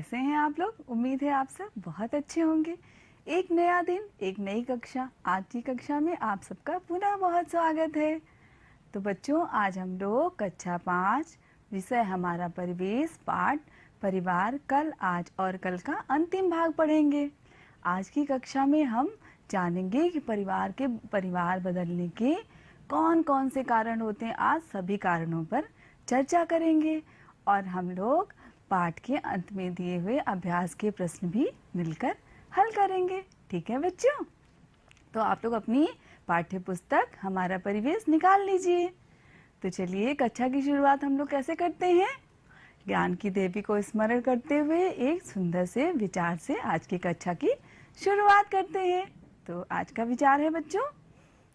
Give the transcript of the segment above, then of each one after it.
कैसे हैं आप लोग? उम्मीद है आप सब बहुत अच्छे होंगे। एक नया दिन, एक नई कक्षा। आज की कक्षा में आप सबका पुनः बहुत स्वागत है। तो बच्चों, आज हम लोग कक्षा 5 विषय हमारा परिवेश पाठ परिवार कल आज और कल का अंतिम भाग पढ़ेंगे। आज की कक्षा में हम जानेंगे कि परिवार बदलने के कौन कौन से कारण होते हैं। आज सभी कारणों पर चर्चा करेंगे और हम लोग पाठ के अंत में दिए हुए अभ्यास के प्रश्न भी मिलकर हल करेंगे। ठीक है बच्चों? तो आप लोग अपनी पाठ्य पुस्तक हमारा परिवेश निकाल लीजिए। तो चलिए, कक्षा की शुरुआत हम लोग कैसे करते हैं? ज्ञान की देवी को स्मरण करते हुए एक सुंदर से विचार से आज की कक्षा की शुरुआत करते हैं। तो आज का विचार है बच्चों,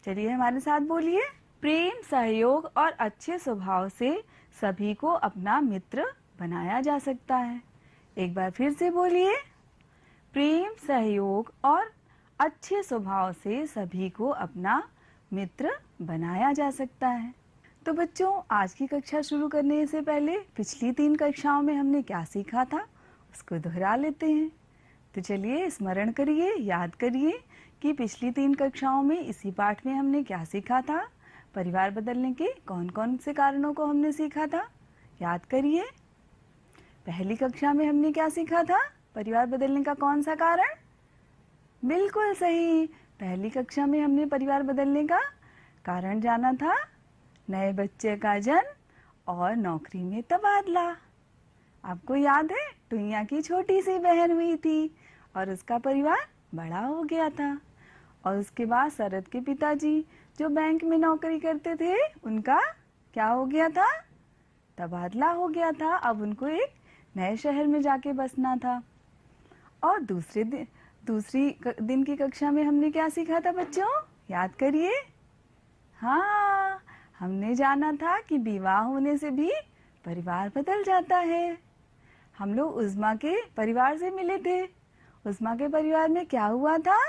चलिए हमारे साथ बोलिए। प्रेम, सहयोग और अच्छे स्वभाव से सभी को अपना मित्र बनाया जा सकता है। एक बार फिर से बोलिए। प्रेम, सहयोग और अच्छे स्वभाव से सभी को अपना मित्र बनाया जा सकता है। तो बच्चों, आज की कक्षा शुरू करने से पहले पिछली 3 कक्षाओं में हमने क्या सीखा था, उसको दोहरा लेते हैं। तो चलिए स्मरण करिए, याद करिए कि पिछली 3 कक्षाओं में इसी पाठ में हमने क्या सीखा था। परिवार बदलने के कौन कौन से कारणों को हमने सीखा था, याद करिए। पहली कक्षा में हमने क्या सीखा था? परिवार बदलने का कौन सा कारण? बिल्कुल सही, पहली कक्षा में हमने परिवार बदलने का कारण जाना था, नए बच्चे का जन्म और नौकरी में तबादला। आपको याद है, टुईया की छोटी सी बहन हुई थी और उसका परिवार बड़ा हो गया था। और उसके बाद शरद के पिताजी जो बैंक में नौकरी करते थे, उनका क्या हो गया था? तबादला हो गया था। अब उनको एक नए शहर में जाके बसना था। और दूसरी दिन की कक्षा में हमने क्या सीखा था बच्चों, याद करिए। हाँ, हमने जाना था कि विवाह होने से भी परिवार बदल जाता है। हम लोग उज़्मा के परिवार से मिले थे। उज़्मा के परिवार में क्या हुआ था?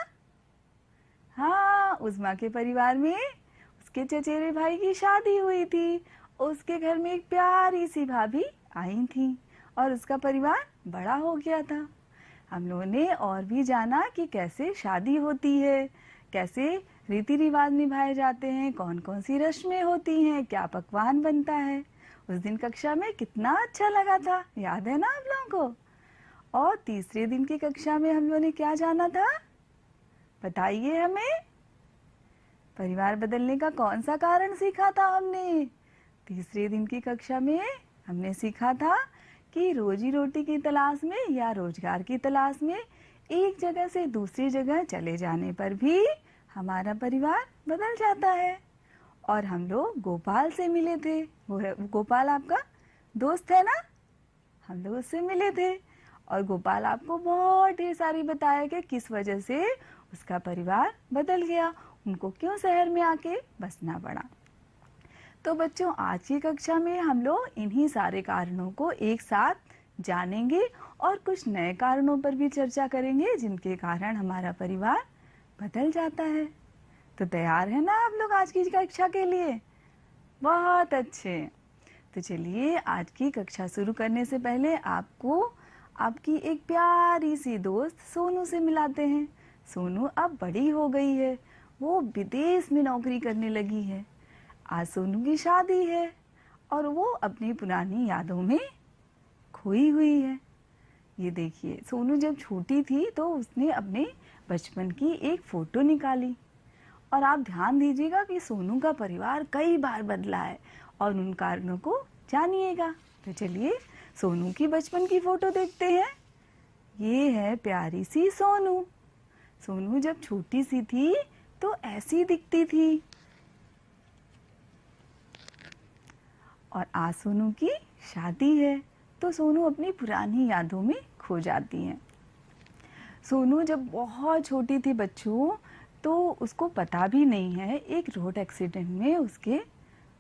हाँ, उज़्मा के परिवार में उसके चचेरे भाई की शादी हुई थी। उसके घर में एक प्यारी सी भाभी आई थी और उसका परिवार बड़ा हो गया था। हम लोगों ने और भी जाना कि कैसे शादी होती है, कैसे रीति रिवाज निभाए जाते हैं, कौन कौन सी रस्में होती हैं, क्या पकवान बनता है। उस दिन कक्षा में कितना अच्छा लगा था, याद है ना आप लोगों को? और तीसरे दिन की कक्षा में हम लोगों ने क्या जाना था, बताइए हमें। परिवार बदलने का कौन सा कारण सीखा था हमने? तीसरे दिन की कक्षा में हमने सीखा था कि रोजी रोटी की तलाश में या रोजगार की तलाश में एक जगह से दूसरी जगह चले जाने पर भी हमारा परिवार बदल जाता है। और हम लोग गोपाल से मिले थे। गोपाल आपका दोस्त है ना? हम लोग उससे मिले थे और गोपाल आपको बहुत ढेर सारी बताया कि किस वजह से उसका परिवार बदल गया, उनको क्यों शहर में आके बसना पड़ा। तो बच्चों, आज की कक्षा में हम लोग इन्हीं सारे कारणों को एक साथ जानेंगे और कुछ नए कारणों पर भी चर्चा करेंगे जिनके कारण हमारा परिवार बदल जाता है। तो तैयार है ना आप लोग आज की कक्षा के लिए? बहुत अच्छे। तो चलिए, आज की कक्षा शुरू करने से पहले आपको आपकी एक प्यारी सी दोस्त सोनू से मिलाते हैं। सोनू अब बड़ी हो गई है, वो विदेश में नौकरी करने लगी है। आज सोनू की शादी है और वो अपनी पुरानी यादों में खोई हुई है। ये देखिए, सोनू जब छोटी थी तो उसने अपने बचपन की एक फोटो निकाली। और आप ध्यान दीजिएगा कि सोनू का परिवार कई बार बदला है और उन कारणों को जानिएगा। तो चलिए सोनू की बचपन की फोटो देखते हैं। ये है प्यारी सी सोनू। सोनू जब छोटी सी थी तो ऐसी दिखती थी। और आज सोनू की शादी है तो सोनू अपनी पुरानी यादों में खो जाती हैं। सोनू जब बहुत छोटी थी बच्चों, तो उसको पता भी नहीं है, एक रोड एक्सीडेंट में उसके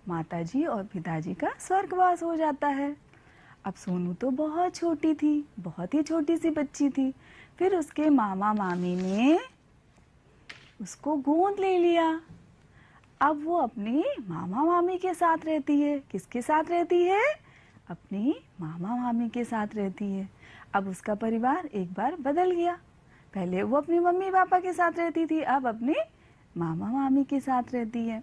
माताजी और पिताजी का स्वर्गवास हो जाता है। अब सोनू तो बहुत छोटी थी, बहुत ही छोटी सी बच्ची थी। फिर उसके मामा मामी ने उसको गोद ले लिया। अब वो अपनी मामा मामी के साथ रहती है। किसके साथ रहती है? अपनी मामा मामी के साथ रहती है। अब उसका परिवार एक बार बदल गया। पहले वो अपनी मम्मी पापा के साथ रहती थी, अब अपने मामा मामी के साथ रहती है।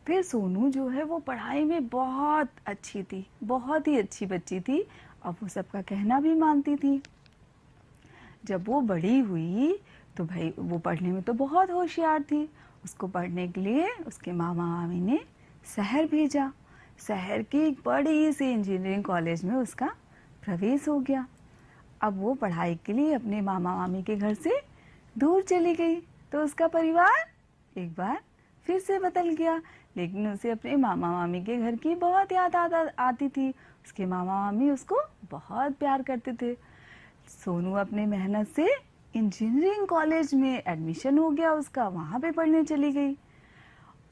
फिर सोनू जो है वो पढ़ाई में बहुत अच्छी थी, बहुत ही अच्छी बच्ची थी। अब वो सबका कहना भी मानती थी। जब वो बड़ी हुई तो भाई वो पढ़ने में तो बहुत होशियार थी। उसको पढ़ने के लिए उसके मामा मामी ने शहर भेजा। शहर की एक बड़ी सी इंजीनियरिंग कॉलेज में उसका प्रवेश हो गया। अब वो पढ़ाई के लिए अपने मामा मामी के घर से दूर चली गई, तो उसका परिवार एक बार फिर से बदल गया। लेकिन उसे अपने मामा मामी के घर की बहुत याद आती थी। उसके मामा मामी उसको बहुत प्यार करते थे। सोनू अपने मेहनत से इंजीनियरिंग कॉलेज में एडमिशन हो गया उसका, वहाँ पे पढ़ने चली गई।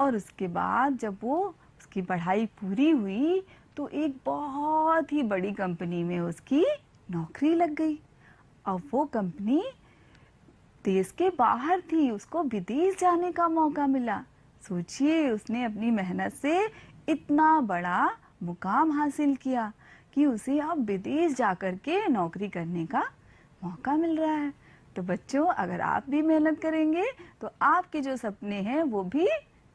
और उसके बाद जब वो उसकी पढ़ाई पूरी हुई तो एक बहुत ही बड़ी कंपनी में उसकी नौकरी लग गई। अब वो कंपनी देश के बाहर थी, उसको विदेश जाने का मौका मिला। सोचिए, उसने अपनी मेहनत से इतना बड़ा मुकाम हासिल किया कि उसे अब विदेश जाकर के नौकरी करने का मौका मिल रहा है। तो बच्चों, अगर आप भी मेहनत करेंगे तो आपके जो सपने हैं वो भी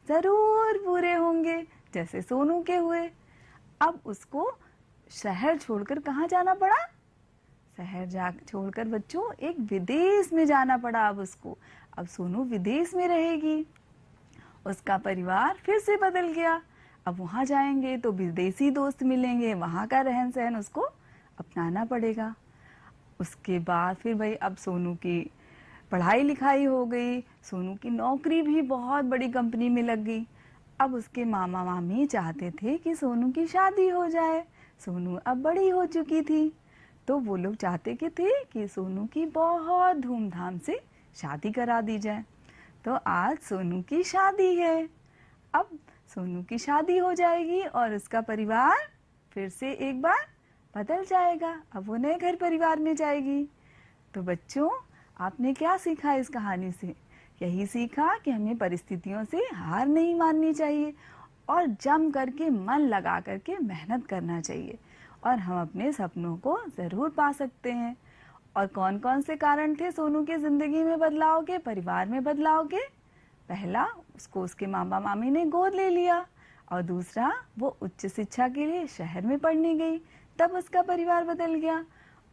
ज़रूर पूरे होंगे, जैसे सोनू के हुए। अब उसको शहर छोड़कर कहाँ जाना पड़ा? शहर जा छोड़कर बच्चों एक विदेश में जाना पड़ा अब उसको। अब सोनू विदेश में रहेगी। उसका परिवार फिर से बदल गया। अब वहाँ जाएंगे तो विदेशी दोस्त मिलेंगे, वहाँ का रहन सहन उसको अपनाना पड़ेगा। उसके बाद फिर भाई अब सोनू की पढ़ाई लिखाई हो गई, सोनू की नौकरी भी बहुत बड़ी कंपनी में लग गई। अब उसके मामा मामी चाहते थे कि सोनू की शादी हो जाए। सोनू अब बड़ी हो चुकी थी, तो वो लोग चाहते थे कि सोनू की बहुत धूमधाम से शादी करा दी जाए। तो आज सोनू की शादी है। अब सोनू की शादी हो जाएगी और उसका परिवार फिर से एक बार बदल जाएगा। अब वो नए घर परिवार में जाएगी। तो बच्चों, आपने क्या सीखा इस कहानी से? यही सीखा कि हमें परिस्थितियों से हार नहीं माननी चाहिए और जम करके मन लगा करके मेहनत करना चाहिए, और हम अपने सपनों को ज़रूर पा सकते हैं। और कौन कौन से कारण थे सोनू के ज़िंदगी में बदलाव के, परिवार में बदलाव के? पहला, उसको उसके मामा मामी ने गोद ले लिया। और दूसरा, वो उच्च शिक्षा के लिए शहर में पढ़ने गई, तब उसका परिवार बदल गया।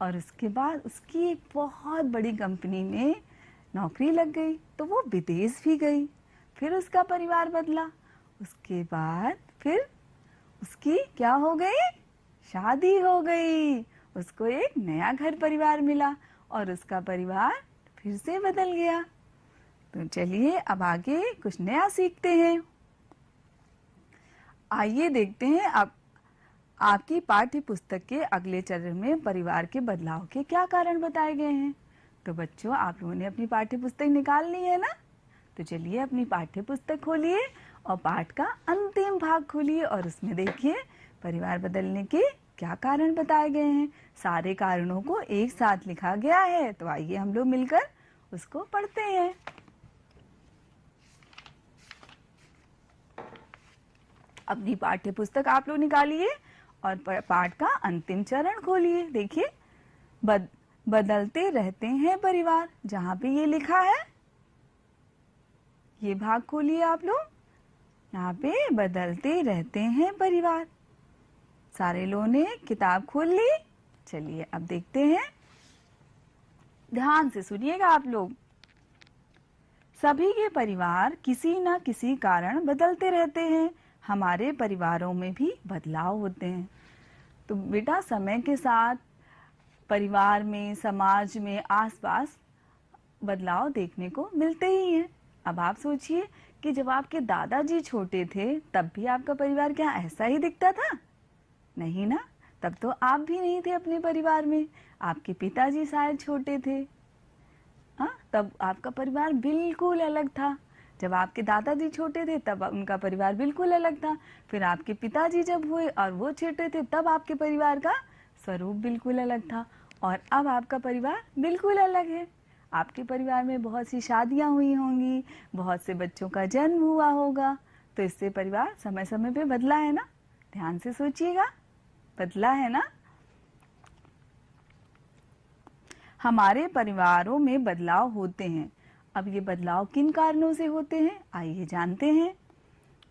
और उसके बाद उसकी एक बहुत बड़ी कंपनी में नौकरी लग गई, तो वो विदेश भी गई। फिर उसका परिवार बदला। उसके बाद फिर उसकी क्या हो गई? शादी हो गई। उसको एक नया घर परिवार मिला और उसका परिवार फिर से बदल गया। तो चलिए अब आगे कुछ नया सीखते हैं। आइए देखते हैं अब आपकी पाठ्य पुस्तक के अगले चरण में परिवार के बदलाव के क्या कारण बताए गए हैं। तो बच्चों, आप लोगों ने अपनी पाठ्य पुस्तक निकाल ली है ना? तो चलिए अपनी पाठ्य पुस्तक खोलिए और पाठ का अंतिम भाग खोलिए और उसमें देखिए परिवार बदलने के क्या कारण बताए गए हैं। सारे कारणों को एक साथ लिखा गया है, तो आइए हम लोग मिलकर उसको पढ़ते हैं। अपनी पाठ्य पुस्तक आप लोग निकालिए और पाठ का अंतिम चरण खोलिए। देखिए, बदलते रहते हैं परिवार, जहाँ पे ये लिखा है ये भाग खोलिए आप लोग। यहाँ पे बदलते रहते हैं परिवार। सारे लोगों ने किताब खोल ली। चलिए अब देखते हैं, ध्यान से सुनिएगा आप लोग। सभी के परिवार किसी न किसी कारण बदलते रहते हैं। हमारे परिवारों में भी बदलाव होते हैं। तो बेटा, समय के साथ परिवार में, समाज में, आसपास बदलाव देखने को मिलते ही हैं। अब आप सोचिए कि जब आपके दादाजी छोटे थे तब भी आपका परिवार क्या ऐसा ही दिखता था? नहीं ना, तब तो आप भी नहीं थे अपने परिवार में, आपके पिताजी शायद छोटे थे। हाँ, तब आपका परिवार बिल्कुल अलग था। जब आपके दादाजी छोटे थे तब उनका परिवार बिल्कुल अलग था। फिर आपके पिताजी जब हुए और वो छोटे थे तब आपके परिवार का स्वरूप बिल्कुल अलग था। और अब आपका परिवार बिल्कुल अलग है। आपके परिवार में बहुत सी शादियाँ हुई होंगी, बहुत से बच्चों का जन्म हुआ होगा। तो इससे परिवार समय समय पे बदला है ना? ध्यान से सोचिएगा, बदला है ना? हमारे परिवारों में बदलाव होते हैं। अब ये बदलाव किन कारणों से होते हैं, आइए जानते हैं।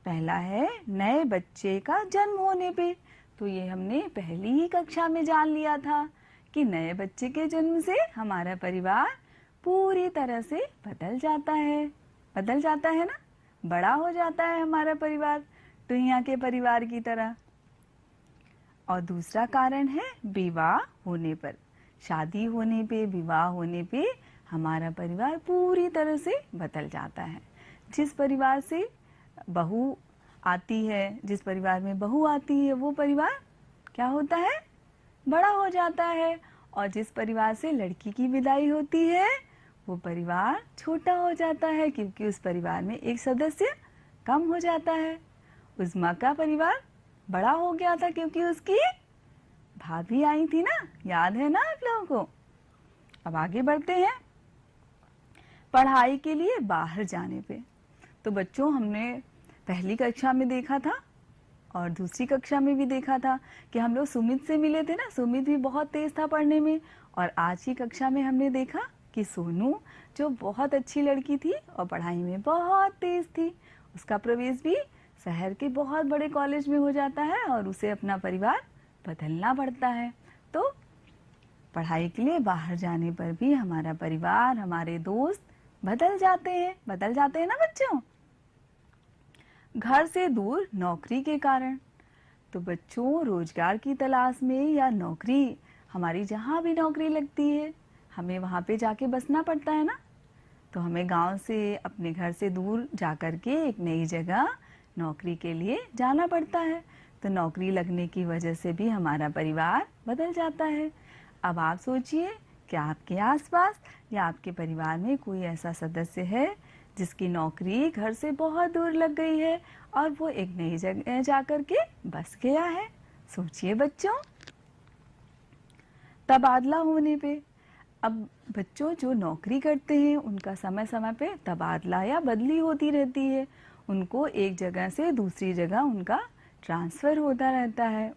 पहला है नए बच्चे का जन्म होने पे। तो ये हमने पहली ही कक्षा में जान लिया था कि नए बच्चे के जन्म से हमारा परिवार पूरी तरह से बदल जाता है। बदल जाता है ना, बड़ा हो जाता है हमारा परिवार टुईया के परिवार की तरह। और दूसरा कारण है विवाह होने पर। शादी होने पे, विवाह होने पे हमारा परिवार पूरी तरह से बदल जाता है। जिस परिवार से बहू आती है, जिस परिवार में बहू आती है, वो परिवार क्या होता है, बड़ा हो जाता है। और जिस परिवार से लड़की की विदाई होती है, वो परिवार छोटा हो जाता है, क्योंकि उस परिवार में एक सदस्य कम हो जाता है। उज़्मा का परिवार बड़ा हो गया था क्योंकि उसकी भाभी आई थी ना, याद है ना आप लोगों को। अब आगे बढ़ते हैं पढ़ाई के लिए बाहर जाने पे। तो बच्चों, हमने पहली कक्षा में देखा था और दूसरी कक्षा में भी देखा था कि हम लोग सुमित से मिले थे ना। सुमित भी बहुत तेज था पढ़ने में। और आज की कक्षा में हमने देखा कि सोनू, जो बहुत अच्छी लड़की थी और पढ़ाई में बहुत तेज थी, उसका प्रवेश भी शहर के बहुत बड़े कॉलेज में हो जाता है और उसे अपना परिवार बदलना पड़ता है। तो पढ़ाई के लिए बाहर जाने पर भी हमारा परिवार, हमारे दोस्त बदल जाते हैं ना बच्चों। घर से दूर नौकरी के कारण। तो बच्चों, रोजगार की तलाश में या नौकरी, हमारी जहाँ भी नौकरी लगती है, हमें वहाँ पे जाके बसना पड़ता है ना। तो हमें गांव से, अपने घर से दूर जाकर के एक नई जगह नौकरी के लिए जाना पड़ता है। तो नौकरी लगने की वजह से भी हमारा परिवार बदल जाता है। अब आप सोचिए कि आपके आसपास या आपके परिवार में कोई ऐसा सदस्य है जिसकी नौकरी घर से बहुत दूर लग गई है और वो एक नई जगह जाकर के बस गया है। सोचिए बच्चों, तबादला होने पे। अब बच्चों, जो नौकरी करते हैं उनका समय समय पे तबादला या बदली होती रहती है। उनको एक जगह से दूसरी जगह उनका ट्रांसफ़र होता रहता है,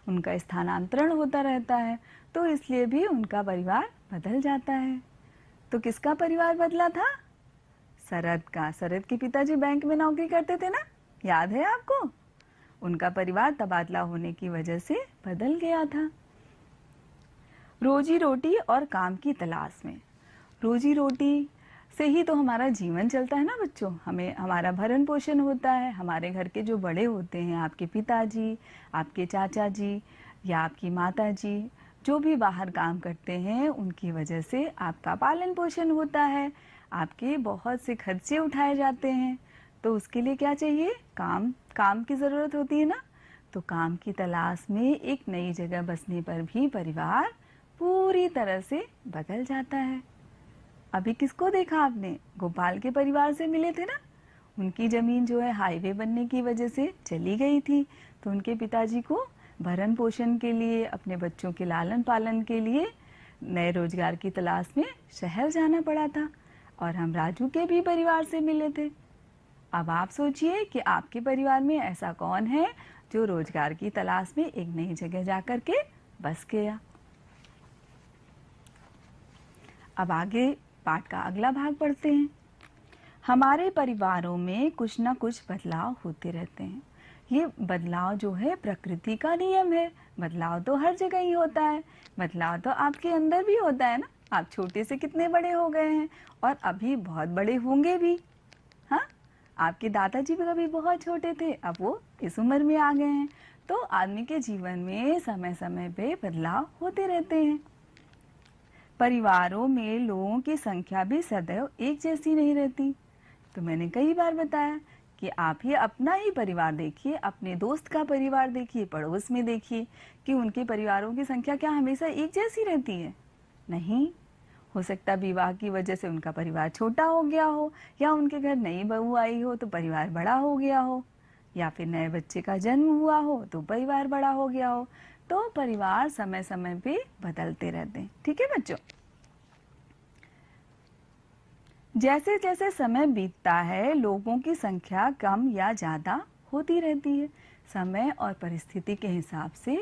उनका स्थानांतरण होता रहता है। तो इसलिए भी उनका परिवार बदल जाता है। तो किसका परिवार बदला था? शरद का। शरद के पिताजी बैंक में नौकरी करते थे ना, याद है आपको। उनका परिवार तबादला होने की वजह से बदल गया था। रोजी रोटी और काम की तलाश में। रोजी रोटी से ही तो हमारा जीवन चलता है ना बच्चों। हमें हमारा भरण पोषण होता है। हमारे घर के जो बड़े होते हैं, आपके पिताजी, आपके चाचा जी या आपकी माता जी, जो भी बाहर काम करते हैं, उनकी वजह से आपका पालन पोषण होता है, आपके बहुत से खर्चे उठाए जाते हैं। तो उसके लिए क्या चाहिए? काम की ज़रूरत होती है ना। तो काम की तलाश में एक नई जगह बसने पर भी परिवार पूरी तरह से बदल जाता है। अभी किसको देखा आपने? गोपाल के परिवार से मिले थे ना। उनकी ज़मीन जो है हाईवे बनने की वजह से चली गई थी। तो उनके पिताजी को भरण पोषण के लिए, अपने बच्चों के लालन पालन के लिए नए रोजगार की तलाश में शहर जाना पड़ा था। और हम राजू के भी परिवार से मिले थे। अब आप सोचिए कि आपके परिवार में ऐसा कौन है जो रोजगार की तलाश में एक नई जगह जाकर के बस गया। अब आगे पाठ का अगला भाग पढ़ते हैं। हमारे परिवारों में कुछ ना कुछ बदलाव होते रहते हैं। ये बदलाव जो है प्रकृति का नियम है। बदलाव तो हर जगह ही होता है। बदलाव तो आपके अंदर भी होता है ना। आप छोटे से कितने बड़े हो गए हैं और अभी बहुत बड़े होंगे भी। हाँ, आपके दादाजी भी कभी बहुत छोटे थे, अब वो इस उम्र में आ गए हैं। तो आदमी के जीवन में समय समय पे बदलाव होते रहते हैं। परिवारों में लोगों की संख्या भी सदैव एक जैसी नहीं रहती। तो मैंने कई बार बताया कि आप ही अपना ही परिवार देखिए, अपने दोस्त का परिवार देखिए, पड़ोस में देखिए कि उनके परिवारों की संख्या क्या हमेशा एक जैसी रहती है? नहीं। हो सकता विवाह की वजह से उनका परिवार छोटा हो गया हो, या उनके घर नई बहू आई हो तो परिवार बड़ा हो गया हो, या फिर नए बच्चे का जन्म हुआ हो तो परिवार बड़ा हो गया हो। तो परिवार समय समय पे बदलते रहते हैं। ठीक है बच्चों। जैसे जैसे समय बीतता है, लोगों की संख्या कम या ज़्यादा होती रहती है। समय और परिस्थिति के हिसाब से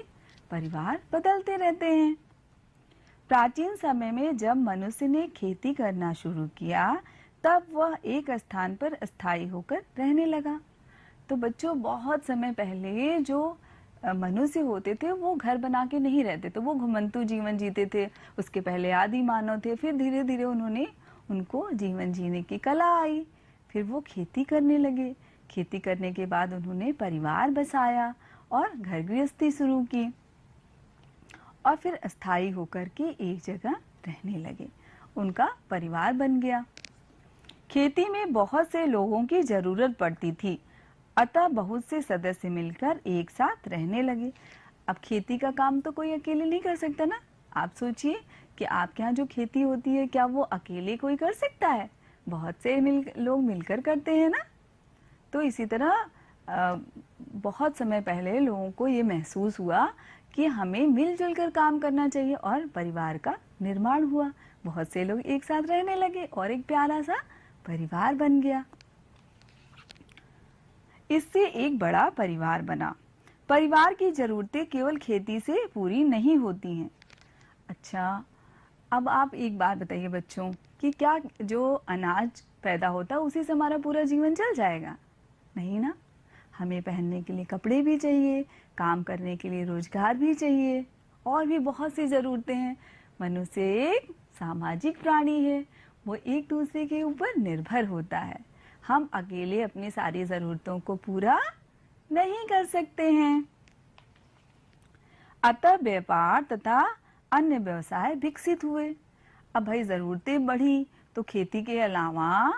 परिवार बदलते रहते हैं। प्राचीन समय में जब मनुष्य ने खेती करना शुरू किया, तब वह एक स्थान पर स्थायी होकर रहने लगा। तो बच्चों, बहुत समय पहले जो मनुष्य होते थे वो घर बना के नहीं रहते, तो वो घुमंतु जीवन जीते थे। उसके पहले आदि मानव थे, फिर धीरे धीरे उनको जीवन जीने की कला आई। फिर वो खेती करने लगे। खेती करने के बाद उन्होंने परिवार बसाया और घर गृहस्थी शुरू की और फिर अस्थायी होकर के एक जगह रहने लगे। उनका परिवार बन गया। खेती में बहुत से लोगों की जरूरत पड़ती थी, अतः बहुत से सदस्य मिलकर एक साथ रहने लगे। अब खेती का काम तो कोई अकेले नहीं कर सकता ना। आप सोचिए कि आपके यहाँ जो खेती होती है, क्या वो अकेले कोई कर सकता है? बहुत से लोग मिलकर करते हैं ना। तो इसी तरह बहुत समय पहले लोगों को ये महसूस हुआ कि हमें मिलजुल कर काम करना चाहिए और परिवार का निर्माण हुआ। बहुत से लोग एक साथ रहने लगे और एक प्यारा सा परिवार बन गया। इससे एक बड़ा परिवार बना। परिवार की जरूरतें केवल खेती से पूरी नहीं होती हैं। अच्छा, अब आप एक बात बताइए बच्चों कि क्या जो अनाज पैदा होता है उसी से हमारा पूरा जीवन चल जाएगा? नहीं ना। हमें पहनने के लिए कपड़े भी चाहिए, काम करने के लिए रोजगार भी चाहिए और भी बहुत सी ज़रूरतें हैं। मनुष्य एक सामाजिक प्राणी है, वो एक दूसरे के ऊपर निर्भर होता है। हम अकेले अपनी सारी ज़रूरतों को पूरा नहीं कर सकते हैं। अतः व्यापार तथा अन्य व्यवसाय विकसित हुए। अब भाई ज़रूरतें बढ़ी तो खेती के अलावा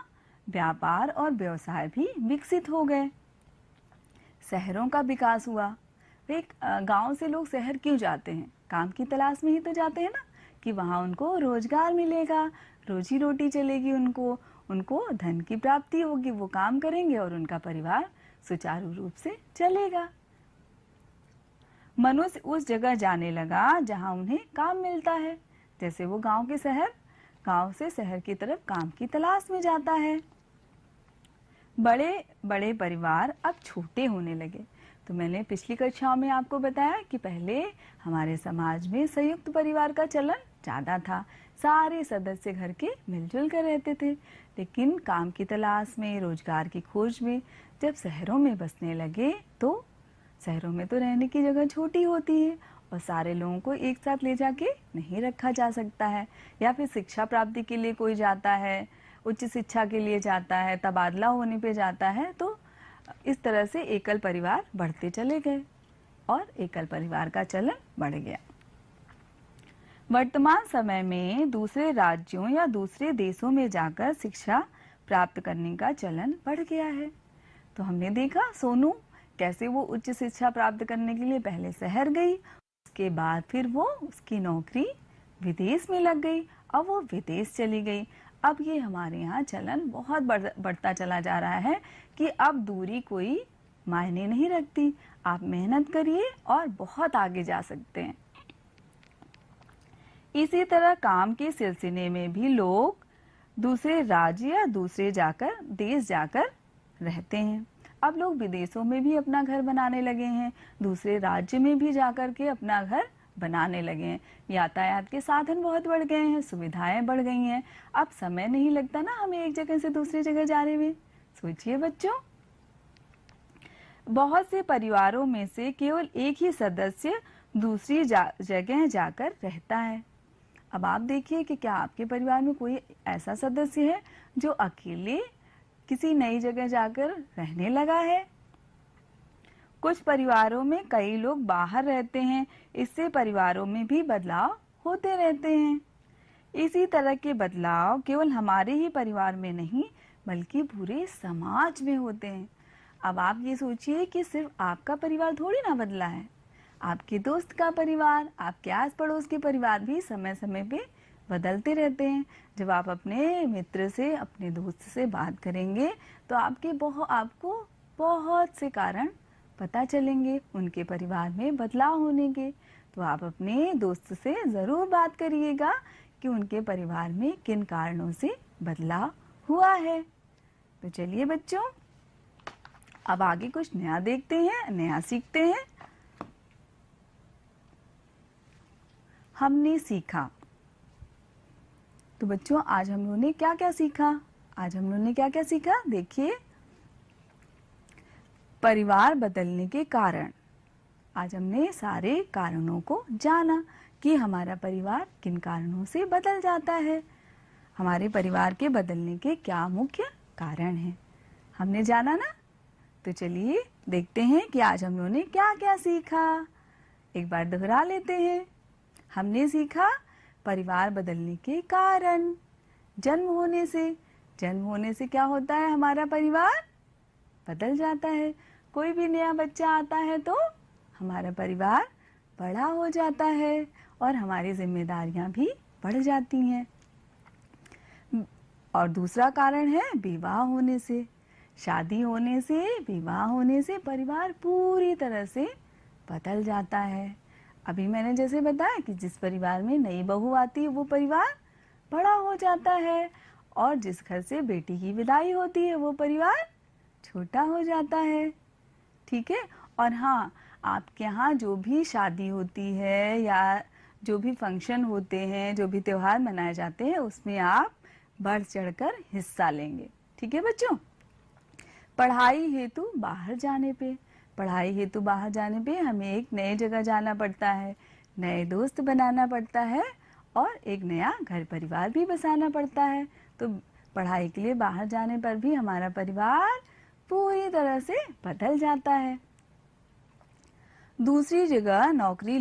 व्यापार और व्यवसाय भी विकसित हो गए। शहरों का विकास हुआ। एक गांव से लोग शहर क्यों जाते हैं? काम की तलाश में ही तो जाते हैं ना, कि वहाँ उनको रोजगार मिलेगा, रोजी रोटी चलेगी, उनको धन की प्राप्ति होगी, वो काम करेंगे और उनका परिवार सुचारू रूप से चलेगा। मनुष्य उस जगह जाने लगा जहाँ उन्हें काम मिलता है। जैसे वो गांव से शहर की तरफ काम की तलाश में जाता है। बड़े बड़े परिवार अब छोटे होने लगे। तो मैंने पिछली कक्षाओं में आपको बताया कि पहले हमारे समाज में संयुक्त परिवार का चलन ज़्यादा था। सारे सदस्य घर के मिलजुल कर रहते थे। लेकिन काम की तलाश में, रोजगार की खोज में जब शहरों में बसने लगे, तो शहरों में तो रहने की जगह छोटी होती है और सारे लोगों को एक साथ ले जाके नहीं रखा जा सकता है। या फिर शिक्षा प्राप्ति के लिए कोई जाता है, उच्च शिक्षा के लिए जाता है, तबादला होने पे जाता है। तो इस तरह से एकल परिवार बढ़ते चले गए और एकल परिवार का चलन बढ़ गया। वर्तमान समय में दूसरे राज्यों या दूसरे देशों में जाकर शिक्षा प्राप्त करने का चलन बढ़ गया है। तो हमने देखा सोनू कैसे वो उच्च शिक्षा प्राप्त करने के लिए पहले शहर गई, उसके बाद फिर वो उसकी नौकरी विदेश में लग गई, अब वो विदेश चली गई। अब ये हमारे यहाँ चलन बहुत बढ़ता चला जा रहा है कि अब दूरी कोई मायने नहीं रखती। आप मेहनत करिए और बहुत आगे जा सकते हैं। इसी तरह काम के सिलसिले में भी लोग दूसरे राज्य या दूसरे देश जाकर रहते हैं। अब लोग विदेशों में भी अपना घर बनाने लगे हैं, दूसरे राज्य में भी जाकर के अपना घर बनाने लगे हैं। यातायात के साधन बहुत बढ़ गए हैं, सुविधाएं बढ़ गई हैं। अब समय नहीं लगता ना हमें एक जगह से दूसरी जगह जाने में। सोचिए बच्चों, बहुत से परिवारों में से केवल एक ही सदस्य दूसरी जगह जाकर रहता है। अब आप देखिए कि क्या आपके परिवार में कोई ऐसा सदस्य है जो अकेले किसी नई जगह जाकर रहने लगा है? कुछ परिवारों में कई लोग बाहर रहते हैं, इससे परिवारों में भी बदलाव होते रहते हैं। इसी तरह के बदलाव केवल हमारे ही परिवार में नहीं बल्कि पूरे समाज में होते हैं। अब आप ये सोचिए कि सिर्फ आपका परिवार थोड़ी ना बदला है, आपके दोस्त का परिवार, आपके आस पड़ोस के परिवार भी समय समय पे बदलते रहते हैं। जब आप अपने मित्र से, अपने दोस्त से बात करेंगे तो आपको बहुत से कारण पता चलेंगे उनके परिवार में बदलाव होने के। तो आप अपने दोस्त से ज़रूर बात करिएगा कि उनके परिवार में किन कारणों से बदलाव हुआ है। तो चलिए बच्चों, अब आगे कुछ नया देखते हैं, नया सीखते हैं। हमने सीखा तो बच्चों आज हम लोगों ने क्या क्या सीखा? आज हम लोगों ने क्या क्या सीखा? देखिए, परिवार बदलने के कारण। आज हमने सारे कारणों को जाना कि हमारा परिवार किन कारणों से बदल जाता है। हमारे परिवार के बदलने के क्या मुख्य कारण हैं, हमने जाना ना। तो चलिए देखते हैं कि आज हम लोगों ने क्या क्या सीखा। एक बार दोहरा लेते हैं। हमने सीखा परिवार बदलने के कारण। जन्म होने से क्या होता है? हमारा परिवार बदल जाता है। कोई भी नया बच्चा आता है तो हमारा परिवार बड़ा हो जाता है और हमारी जिम्मेदारियां भी बढ़ जाती हैं। और दूसरा कारण है विवाह होने से। शादी होने से, विवाह होने से परिवार पूरी तरह से बदल जाता है। अभी मैंने जैसे बताया कि जिस परिवार में नई बहू आती है वो परिवार बड़ा हो जाता है और जिस घर से बेटी की विदाई होती है वो परिवार छोटा हो जाता है। ठीक है। और हाँ, आपके यहाँ जो भी शादी होती है या जो भी फंक्शन होते हैं, जो भी त्योहार मनाए जाते हैं, उसमें आप बढ़ चढ़कर हिस्सा लेंगे। ठीक है बच्चों। पढ़ाई हेतु बाहर जाने पे हमें एक नए जगह जाना पड़ता है, नए दोस्त बनाना पड़ता है और एक नया घर परिवार भी बसाना पड़ता है। तो पढ़ाई के लिए बाहर जाने पर भी हमारा परिवार पूरी तरह से बदल जाता है। दूसरी जगह नौकरी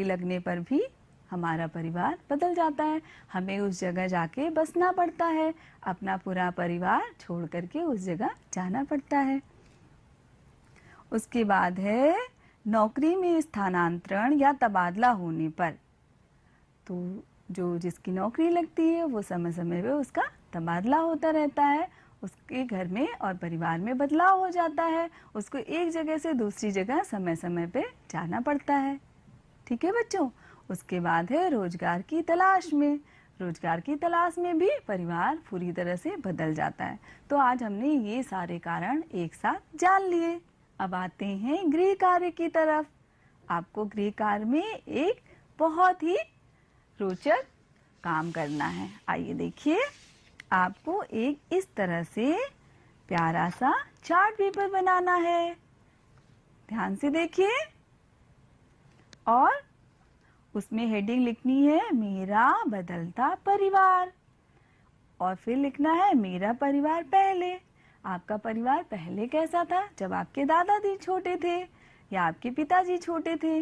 लगने पर भी हमारा परिवार बदल जाता है। हमें उस जगह जाके बसना पड़ता है, अपना पूरा परिवार छोड़ करके उस जगह जाना पड़ता है। उसके बाद है नौकरी में स्थानांतरण या तबादला होने पर। तो जो जिसकी नौकरी लगती है वो समय समय पे उसका तबादला होता रहता है, उसके घर में और परिवार में बदलाव हो जाता है, उसको एक जगह से दूसरी जगह समय समय पे जाना पड़ता है। ठीक है बच्चों। उसके बाद है रोजगार की तलाश में भी परिवार पूरी तरह से बदल जाता है। तो आज हमने ये सारे कारण एक साथ जान लिए। अब आते हैं गृह कार्य की तरफ। आपको गृह कार्य में एक बहुत ही रोचक काम करना है। आइए देखिए, आपको एक इस तरह से प्यारा सा चार्ट पेपर बनाना है। ध्यान से देखिए और उसमें हेडिंग लिखनी है मेरा बदलता परिवार और फिर लिखना है मेरा परिवार पहले। आपका परिवार पहले कैसा था जब आपके दादाजी छोटे थे या आपके पिताजी छोटे थे,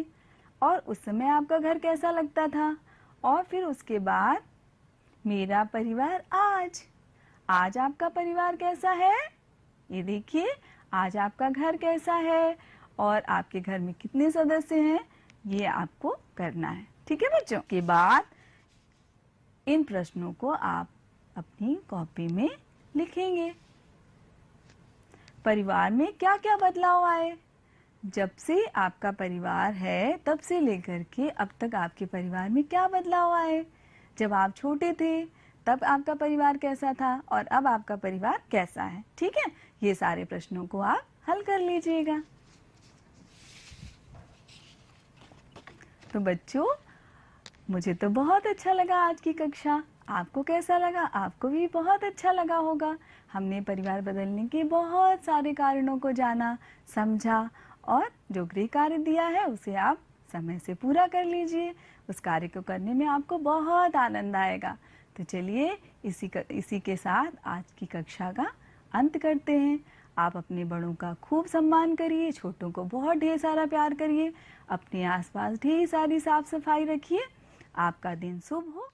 और उस समय आपका घर कैसा लगता था। और फिर उसके बाद मेरा परिवार आज आपका परिवार कैसा है। ये देखिए आज आपका घर कैसा है और आपके घर में कितने सदस्य हैं, ये आपको करना है। ठीक है बच्चों। के बाद इन प्रश्नों को आप अपनी कॉपी में लिखेंगे। परिवार में क्या क्या बदलाव आए। जब से आपका परिवार है तब से लेकर के अब तक आपके परिवार में क्या बदलाव आए। जब आप छोटे थे तब आपका परिवार कैसा था और अब आपका परिवार कैसा है। ठीक है। ये सारे प्रश्नों को आप हल कर लीजिएगा। तो बच्चों, मुझे तो बहुत अच्छा लगा आज की कक्षा। आपको कैसा लगा? आपको भी बहुत अच्छा लगा होगा। हमने परिवार बदलने के बहुत सारे कारणों को जाना, समझा और जो गृह कार्य दिया है उसे आप समय से पूरा कर लीजिए। उस कार्य को करने में आपको बहुत आनंद आएगा। तो चलिए इसी के साथ आज की कक्षा का अंत करते हैं। आप अपने बड़ों का खूब सम्मान करिए, छोटों को बहुत ढेर सारा प्यार करिए, अपने आसपास ढेर सारी साफ सफाई रखिए। आपका दिन शुभ हो।